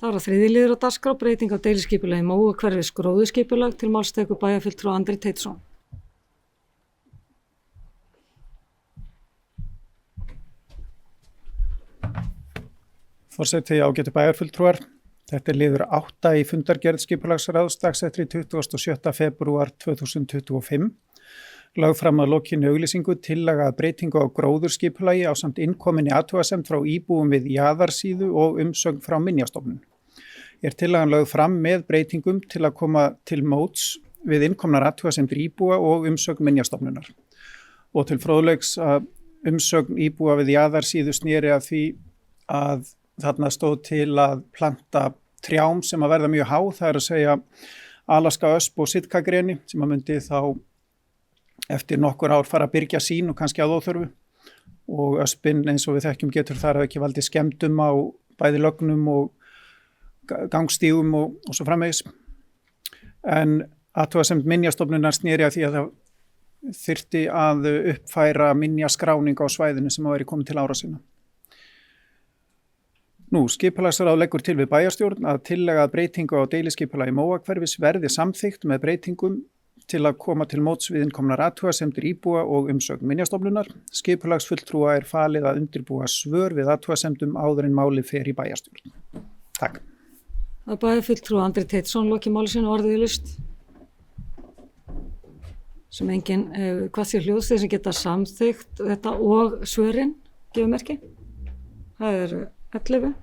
Það var að þriðji liður á dagskrá breyting á deiliskipulagi Móahverfis gróðurskipulag til máls tekur bæjarfulltrúi Andri Teitsson. Forseti, ágætu bæjarfulltrúar. Þetta liður 8 í fundargerð skipulagsráðs dagsettri 27. febrúar 2025. Lögð fram að lokinni auglýsingu tillaga að breytingu á gróðurskipulagi ásamt innkominni athugasemd frá íbúum við jaðarsíðu og umsögn frá Minjastofnun. Tillagan lögð fram með breytingum til að koma til móts við innkomnar athugasemdir íbúa og umsögn Minjastofnunar. Og til fróðleiks að umsögn íbúa við jaðarsíðu sneri að því að þarna stóð til að planta trjám sem að verða mjög há, það er að segja Alaska ösp og sitkagreni sem að myndi þá eftir nokkur ár fara að byrgja sín og kannski að óþörfu. Og öspin eins og við þekkjum getur þar að ekki valdið skemmdum á bæði lögnum og gangstígum og svo framvegis. En athugasemd Minjastofnunar sneri að því að það þyrfti að uppfæra minjaskráning á svæðinu sem að veri komið til ára sinna. Skipulagsráð leggur til við bæjarstjórn að tillaga að breytingu á deiliskipulagi Móahverfis verði samþykkt með breytingum til að koma til móts við innkomnar athugasemdir íbúa og umsögn Minjastofnunar. Skipulagsfulltrúa falið að undirbúa svör við athugasemdum áður en málið fer í bæjarstjórn. Takk. Það bæjarfulltrúi Andri Teitsson lokið máli sínu orðiðlaust. Sem enginn hvað sé hljóðs þeir sem geta samþykkt þetta og svörin gefur merki. Það eru 11.